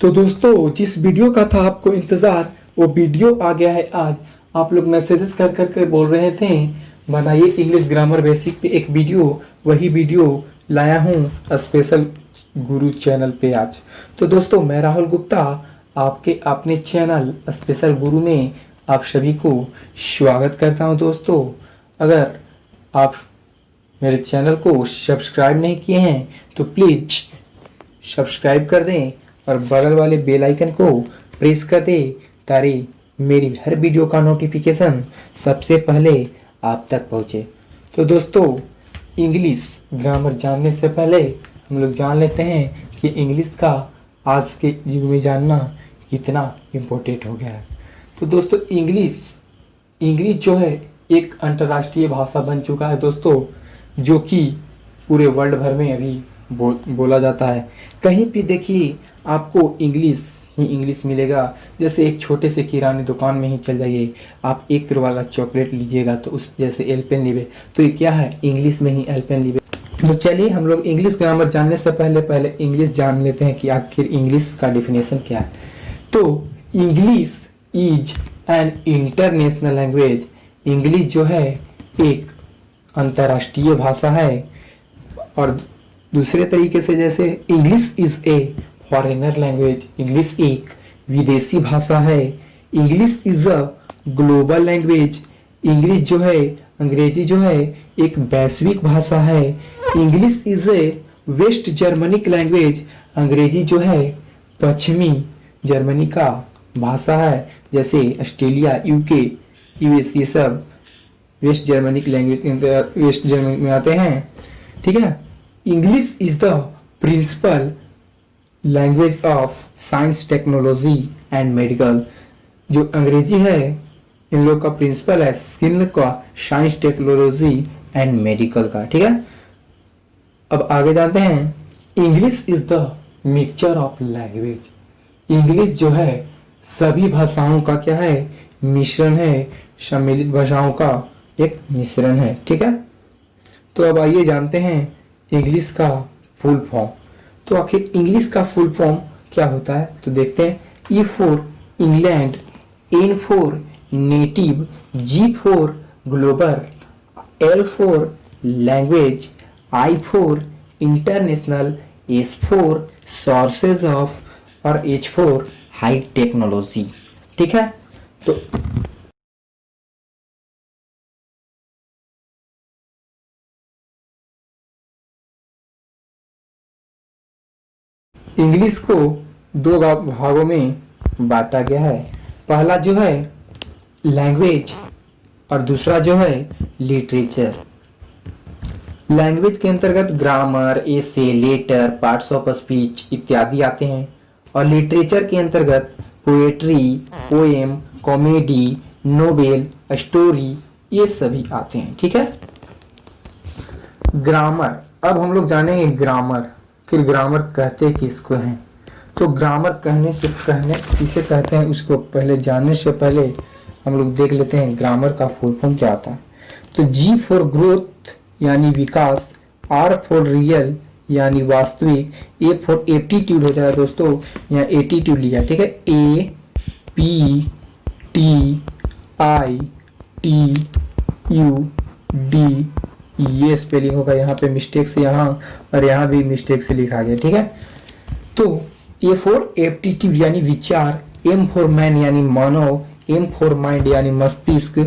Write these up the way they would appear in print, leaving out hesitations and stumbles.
तो दोस्तों, जिस वीडियो का था आपको इंतज़ार, वो वीडियो आ गया है आज। आप लोग मैसेजेस कर कर के बोल रहे थे बनाइए इंग्लिश ग्रामर बेसिक पे एक वीडियो। वही वीडियो लाया हूँ स्पेशल गुरु चैनल पे आज। तो दोस्तों, मैं राहुल गुप्ता आपके अपने चैनल स्पेशल गुरु में आप सभी को स्वागत करता हूँ। दोस्तों, अगर आप मेरे चैनल को सब्सक्राइब नहीं किए हैं तो प्लीज़ सब्सक्राइब कर दें और बगल वाले बेल आइकन को प्रेस कर दें ताकि मेरी हर वीडियो का नोटिफिकेशन सबसे पहले आप तक पहुंचे। तो दोस्तों, इंग्लिश ग्रामर जानने से पहले हम लोग जान लेते हैं कि इंग्लिश का आज के युग में जानना कितना इम्पोर्टेंट हो गया है। तो दोस्तों, इंग्लिश जो है एक अंतर्राष्ट्रीय भाषा बन चुका है दोस्तों, जो कि पूरे वर्ल्ड भर में अभी बोला जाता है। कहीं भी देखिए आपको इंग्लिश ही इंग्लिश मिलेगा। जैसे एक छोटे से किराने दुकान में ही चल जाइए, आप ₹1 वाला चॉकलेट लीजिएगा तो उस जैसे एलपेन लिवे, तो ये क्या है, इंग्लिश में ही एलपेन लिवे। तो चलिए हम लोग इंग्लिश ग्रामर जानने से पहले इंग्लिश जान लेते हैं कि आखिर इंग्लिश का डिफिनेशन क्या है। तो English is an international language. English जो है एक अंतर्राष्ट्रीय भाषा है। और दूसरे तरीके से जैसे English is a foreigner language, English एक विदेशी भाषा है। English is a global language. English जो है, अंग्रेजी जो है एक वैश्विक भाषा है। English is a West Germanic language. अंग्रेजी जो है पश्चिमी जर्मनी का भाषा है। जैसे ऑस्ट्रेलिया, यूके, यूएस, ये सब West Germanic language, West Germany में आते हैं। ठीक है। English is the principal language of science, technology and medical. जो अंग्रेजी है इन लोग का प्रिंसिपल है स्किल का, साइंस, टेक्नोलॉजी एंड मेडिकल का। ठीक है। अब आगे जानते हैं, English is the mixture of language. English जो है सभी भाषाओं का क्या है, मिश्रण है, सम्मिलित भाषाओं का एक मिश्रण है। ठीक है। तो अब आइए जानते हैं इंग्लिश का फुल फॉर्म। तो आखिर इंग्लिश का फुल फॉर्म क्या होता है, तो देखते हैं। E for England, N for native, G for global, L for language, I for international, S for sources of, और एच फॉर हाई टेक्नोलॉजी। ठीक है। तो इंग्लिश को दो भागों में बांटा गया है। पहला जो है लैंग्वेज और दूसरा जो है लिटरेचर। लैंग्वेज के अंतर्गत grammar, essay, letter, parts of speech इत्यादि आते हैं। और लिटरेचर के अंतर्गत poetry, poem, comedy, novel, story, ये सभी आते हैं। ठीक है। ग्रामर, अब हम लोग जानेंगे ग्रामर। फिर ग्रामर कहते किसको हैं, तो ग्रामर कहने किसे कहते हैं उसको पहले जानने से पहले हम लोग देख लेते हैं ग्रामर का फुल फॉर्म क्या होता है। तो जी फॉर ग्रोथ यानी विकास, आर फॉर रियल यानी वास्तविक, ए फॉर एप्टीट्यूड हो जाएगा दोस्तों, यहाँ एटीट्यूड लिया। ठीक है। A P T I T U D, ये स्पेलिंग होगा यहाँ पे मिस्टेक से, यहाँ और यहाँ भी मिस्टेक से लिखा गया। ठीक है। तो ए फॉर एप्टीट्यूड यानी विचार, एम फॉर मैन यानी मानव, एम फॉर माइंड यानी मस्तिष्क,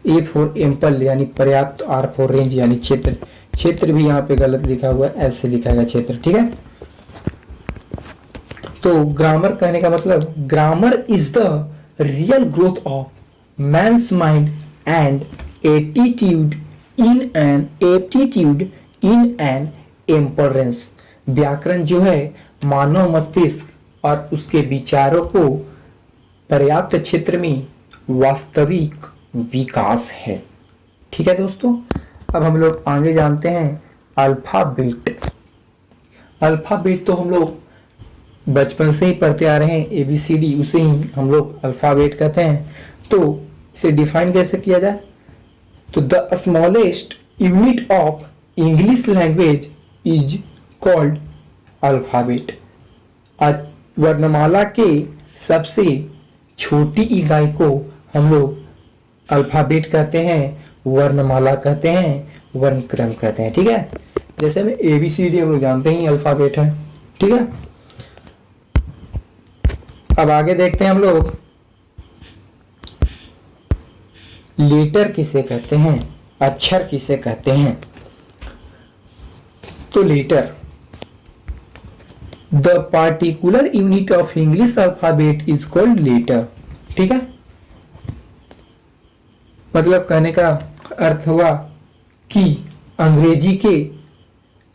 ए फॉर एम्पल यानी पर्याप्त, आर फॉर रेंज यानी क्षेत्र। क्षेत्र भी यहाँ पे गलत लिखा हुआ है, ऐसे लिखा गया क्षेत्र। ठीक है। तो ग्रामर कहने का मतलब, grammar is the real growth of man's mind and attitude in an aptitude in an temperance. व्याकरण जो है मानव मस्तिष्क और उसके विचारों को पर्याप्त क्षेत्र में वास्तविक विकास है। ठीक है दोस्तों। अब हम लोग आगे जानते हैं अल्फाबेट। अल्फाबेट तो हम लोग बचपन से ही पढ़ते आ रहे हैं, ABCD, उसे ही हम लोग अल्फाबेट कहते हैं। तो इसे डिफाइन कैसे किया जाए, तो the smallest unit of English language is called alphabet. वर्णमाला के सबसे छोटी इकाई को हम लोग अल्फाबेट कहते हैं, वर्णमाला कहते हैं, वर्णक्रम कहते हैं। ठीक है, जैसे में ABCD हम लोग जानते हैं अल्फाबेट है। ठीक है, अब आगे देखते हैं हम लोग लेटर किसे कहते हैं, अक्षर किसे कहते हैं। तो letter, the particular unit of English alphabet is called letter. ठीक है, मतलब कहने का अर्थ हुआ कि अंग्रेजी के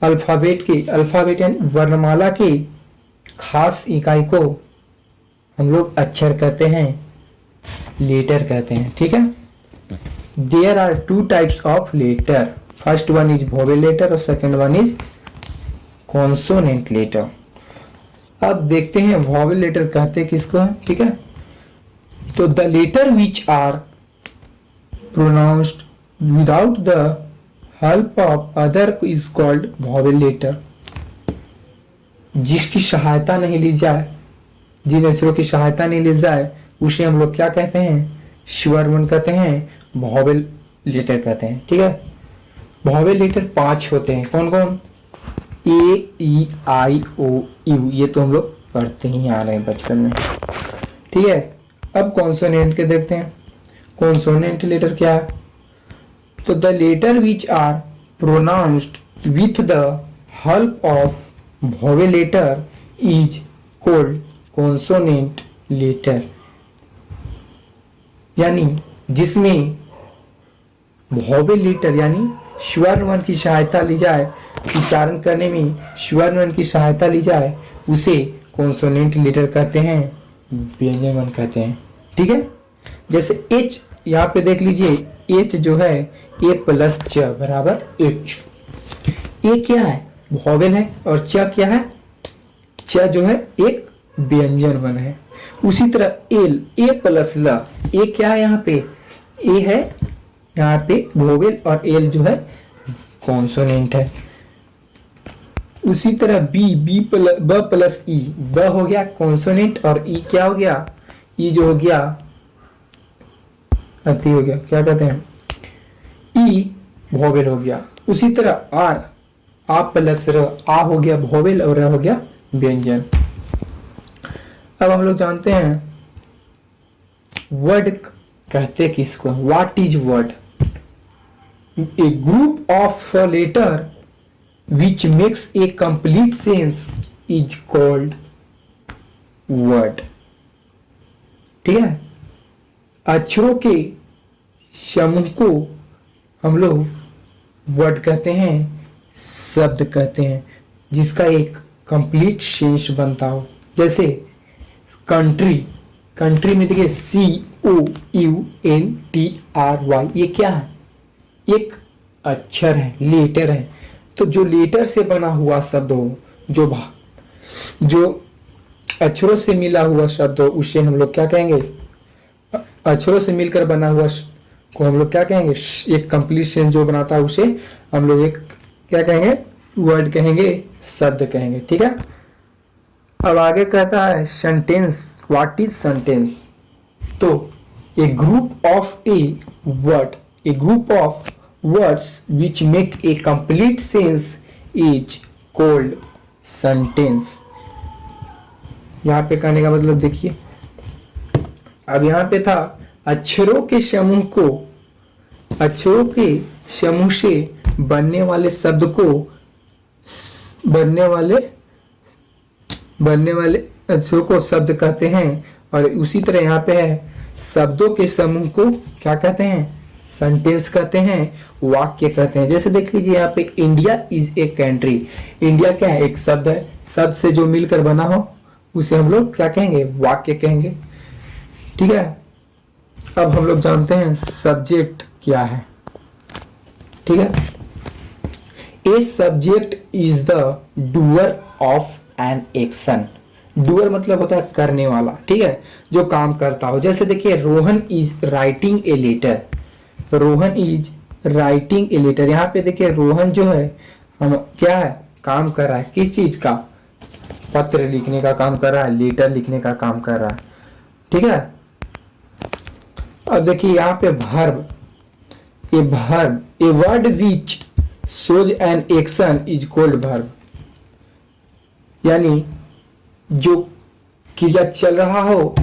अल्फाबेट यानी वर्णमाला के खास इकाई को हम लोग अक्षर कहते हैं, लेटर कहते हैं। ठीक है, there are two types of letter, first one is vowel letter और second one is consonant letter. अब देखते हैं वोवेल लेटर कहते किसको है। ठीक है, तो the letter which are pronounced without the help of other is called vowel letter. जिसकी सहायता नहीं ली जाए, जिन अक्षरों की सहायता नहीं ली जाए, उसे हम लोग क्या कहते हैं, स्वर वर्ण कहते हैं, वोवेल लेटर कहते हैं। ठीक है, वोवेल लेटर 5 होते हैं। कौन कौन? A, E, I, O, U, ये तो हम लोग पढ़ते ही आ रहे हैं बचपन में। ठीक है, अब कॉन्सोनेंट के देखते हैं। कॉन्सोनेंट लेटर क्या है? तो the letter which are pronounced with the help of vowel letter is called consonant letter. यानी जिसमें वोवेल लेटर यानी स्वर वर्ण की सहायता ली जाए, उच्चारण करने में स्वर वर्ण की सहायता ली जाए, उसे कॉन्सोनेंट लेटर कहते हैं, व्यंजन वर्ण कहते हैं। ठीक है, जैसे H यहाँ पे देख लीजिए, H जो है A प्लस च बराबर H। A क्या है? वोवेल है, और च क्या है? च जो है एक व्यंजन वर्ण है। उसी तरह एल, A प्लस ल, A क्या है यहाँ पे? A है यहाँ पे वोवेल, और एल जो है कॉन्सोनेंट है। उसी तरह ब प्लस ई, ब हो गया कॉन्सोनेंट, और ई क्या हो गया? ई जो हो गया अति हो गया, क्या कहते हैं, ई वोवेल हो गया। उसी तरह आर, आ प्लस र, आ हो गया वोवेल और र हो गया व्यंजन। अब हम लोग जानते हैं वर्ड कहते किसको, what is word? A group of letter which makes a complete sense is called word। ठीक है, अक्षरों के समूह को हम लोग वर्ड कहते हैं, शब्द कहते हैं, जिसका एक कंप्लीट सेंस बनता हो। जैसे कंट्री, कंट्री में देखिए COUNTRY, ये क्या है? एक अक्षर है, लेटर है। तो जो लेटर से बना हुआ शब्द हो, जो अक्षरों से मिला हुआ शब्द हो, उसे हम लोग क्या कहेंगे? अक्षरों से मिलकर बना हुआ को हम लोग क्या कहेंगे? एक कंप्लीट सेंस जो बनाता है उसे हम लोग एक क्या कहेंगे? वर्ड कहेंगे, शब्द कहेंगे। ठीक है, अब आगे कहता है सेंटेंस। What is sentence? तो a group of a word, a group of words which make a complete sense is called sentence। यहाँ पे कहने का मतलब देखिए, अब यहाँ पे था अक्षरों के समूह को, अक्षरों के समूह से बनने वाले शब्द को, बनने वाले अक्षरों को शब्द कहते हैं। और उसी तरह यहाँ पे है शब्दों के समूह को क्या कहते हैं? सेंटेंस कहते हैं, वाक्य कहते हैं। जैसे देख लीजिए यहाँ पे India is a country. India क्या है? एक शब्द है, शब्द से जो मिलकर बना हो उसे हम लोग क्या कहेंगे? वाक्य कहेंगे। ठीक है, अब हम लोग जानते हैं सब्जेक्ट क्या है। ठीक है, a subject is the doer of an action. Doer मतलब होता है करने वाला, ठीक है, जो काम करता हो। जैसे देखिए Rohan is writing a letter, Rohan is writing a letter. यहाँ पे देखिए रोहन जो है हम क्या है? काम कर रहा है, किस चीज का? पत्र लिखने का काम कर रहा है, लेटर लिखने का काम कर रहा है। ठीक है, अब देखिए यहाँ पे verb, a word which shows an action is called verb, यानी जो क्रिया चल रहा हो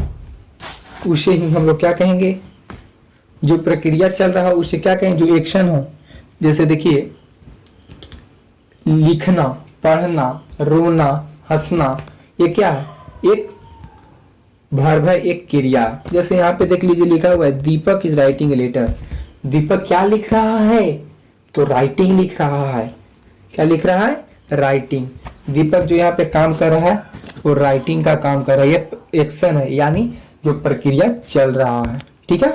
उसे ही हम लोग क्या कहेंगे, जो प्रक्रिया चल रहा हो उसे क्या कहेंगे, जो एक्शन हो। जैसे देखिए लिखना, पढ़ना, रोना, हंसना, ये क्या है, एक वर्ब है, एक क्रिया। जैसे यहाँ पे देख लीजिए लिखा हुआ है दीपक इज राइटिंग ए लेटर। दीपक क्या लिख रहा है, तो राइटिंग लिख रहा है। क्या लिख रहा है, राइटिंग। दीपक जो यहाँ पे काम कर रहा है वो राइटिंग का काम कर रहा है, ये एक्शन है, यानी जो प्रक्रिया चल रहा है। ठीक है,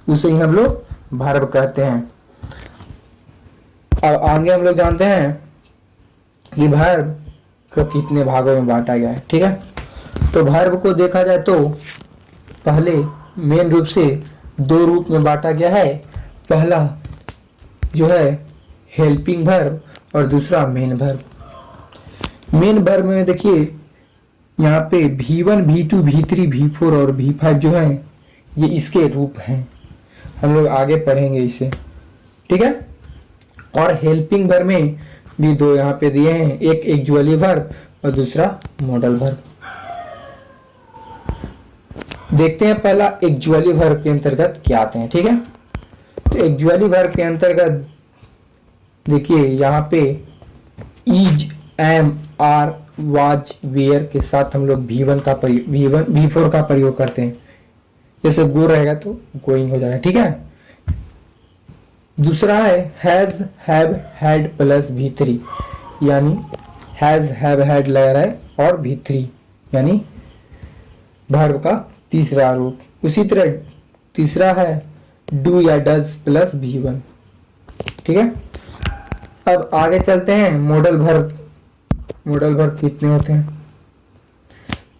उसे ही हम लोग वर्ब कहते हैं। अब आगे हम लोग जानते हैं कि वर्ब को कितने भागों में बांटा गया है। ठीक है, तो वर्ब को देखा जाए तो पहले मेन रूप से दो रूप में बांटा गया है। पहला जो है हेल्पिंग वर्ब और दूसरा मेन वर्ब। मेन वर्ब में देखिए यहाँ पे V1, V2, V3, V4 और V5 जो है ये इसके रूप हैं, हम लोग आगे पढ़ेंगे इसे। ठीक है, और हेल्पिंग वर्ब में भी दो यहाँ पे दिए हैं, एक एक्चुअली वर्ब और दूसरा मॉडल वर्ब। देखते हैं पहला एक्चुअली वर्ब के अंतर्गत क्या आते हैं। ठीक है, तो एक्चुअली वर्ब के अंतर्गत देखिए यहाँ पे is, am, are, was, were के साथ हम लोग V4 का प्रयोग करते हैं। जैसे गो रहेगा तो गोइंग हो जाएगा। ठीक है, दूसरा है has, have, had plus V3, यानी हैज, हैव, हैड लग रहा है और V3 यानी वर्ब का तीसरा रूप। उसी तरह तीसरा है डू या डज प्लस V1। ठीक है, अब आगे चलते हैं मॉडल वर्ब। मॉडल वर्ब कितने होते हैं,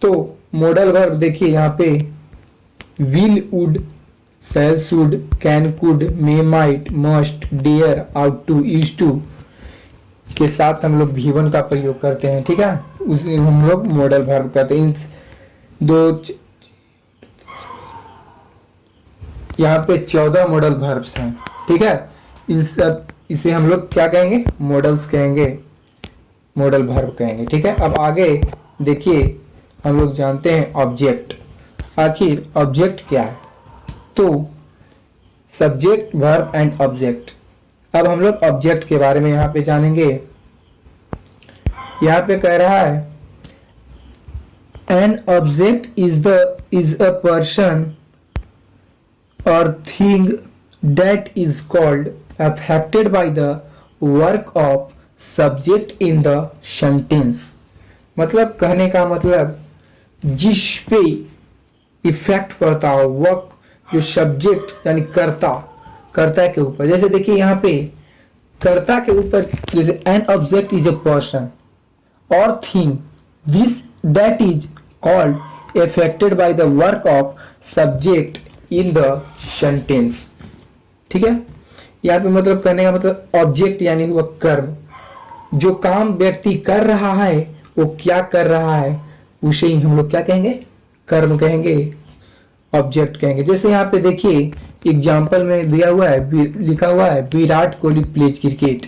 तो मॉडल वर्ब देखिए यहाँ पे will, would, shall, should, can, could, may, might, must, dare, ought to, used to के साथ हम लोग V1 का प्रयोग करते हैं। ठीक है, उसे हम लोग मॉडल वर्ब कहते हैं। इन दो यहाँ पे 14 मॉडल वर्ब्स हैं। ठीक है, इन सब इसे हम लोग क्या कहेंगे, मॉडल्स कहेंगे, मॉडल वर्ब कहेंगे। ठीक है, अब आगे देखिए हम लोग जानते हैं ऑब्जेक्ट। आखिर ऑब्जेक्ट क्या है, तो सब्जेक्ट, वर्ब एंड ऑब्जेक्ट। अब हम लोग ऑब्जेक्ट के बारे में यहाँ पे जानेंगे। यहाँ पे कह रहा है an object is a person और thing that is called affected by the work of subject in the sentence. मतलब कहने का मतलब जिस पे इफेक्ट पड़ता हो, वर्क जो सब्जेक्ट यानी कर्ता के ऊपर। जैसे देखिए यहाँ पे कर्ता के ऊपर, जैसे an object is a person और thing this that is called affected by the work of subject in the sentence. ठीक है, यहाँ पे मतलब कहने का मतलब ऑब्जेक्ट यानी वह कर्म, जो काम व्यक्ति कर रहा है वो क्या कर रहा है उसे ही हम लोग क्या कहेंगे, कर्म कहेंगे, ऑब्जेक्ट कहेंगे। जैसे यहाँ पे देखिए एग्जाम्पल में दिया हुआ है, लिखा हुआ है विराट कोहली प्लेज क्रिकेट।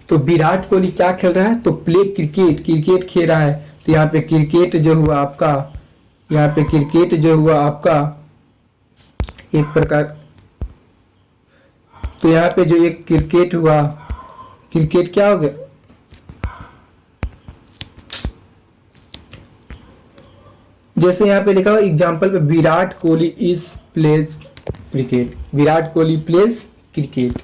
तो विराट कोहली क्या खेल रहा है, तो प्ले क्रिकेट, क्रिकेट खेल रहा है। तो यहाँ पे क्रिकेट जो हुआ आपका, यहाँ पे क्रिकेट जो हुआ आपका एक प्रकार, तो यहाँ पे जो एक क्रिकेट हुआ, क्रिकेट क्या हो गया, जैसे यहाँ पे लिखा हुआ एग्जाम्पल पे Virat Kohli is pledge cricket, Virat Kohli pledge cricket.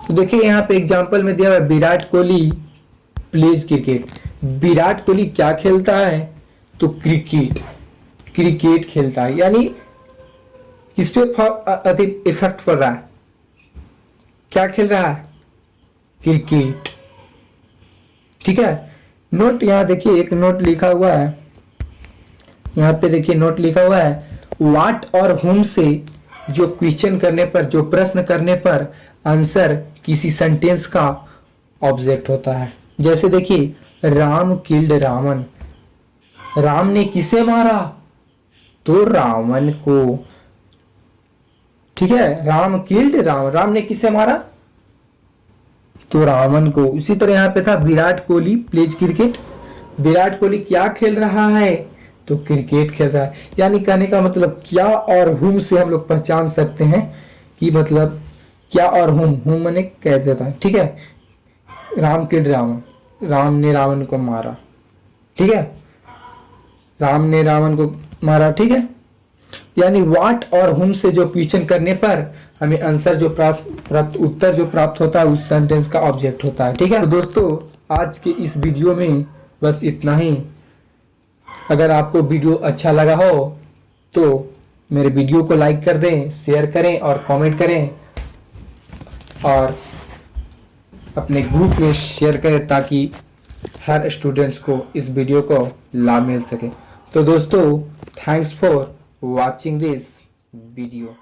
तो देखिए यहाँ पे एग्जाम्पल में दिया हुआ है विराट कोहली प्लेज क्रिकेट। विराट कोहली क्या खेलता है, तो क्रिकेट, क्रिकेट खेलता है, यानी किस पे अधिक इफेक्ट पड़ रहा है, क्या खेल रहा है, क्रिकेट। ठीक है, नोट यहाँ देखिए एक नोट लिखा हुआ है, यहाँ पे देखिए नोट लिखा हुआ है व्हाट और हुम से जो क्वेश्चन करने पर, जो प्रश्न करने पर आंसर किसी सेंटेंस का ऑब्जेक्ट होता है। जैसे देखिए, राम किल्ड रावण, राम ने किसे मारा? तो रावण को। ठीक है, राम किल्ड रावण, राम ने किसे मारा? तो रावण को। इसी तरह यहाँ पे था विराट कोहली प्लेज क्रिकेट, विराट कोहली क्या खेल रहा है? तो क्रिकेट खेल रहा है। यानी कहने का मतलब क्या और हुम से हम लोग पहचान सकते हैं कि मतलब क्या और हुम, हुम मैंने कह देता है। ठीक है, राम किल्ड रावण, राम ने रावण को मारा। ठीक है, राम ने रावण को मारा। ठीक है, यानी वाट और हुम से जो क्वेश्चन करने पर हमें आंसर जो प्राप्त उत्तर जो प्राप्त होता है उस सेंटेंस का ऑब्जेक्ट होता है। ठीक है, तो दोस्तों आज के इस वीडियो में बस इतना ही। अगर आपको वीडियो अच्छा लगा हो तो मेरे वीडियो को लाइक कर दें, शेयर करें और कमेंट करें और अपने ग्रुप में शेयर करें ताकि हर स्टूडेंट्स को इस वीडियो को लाभ मिल सके। तो दोस्तों, thanks for watching this video.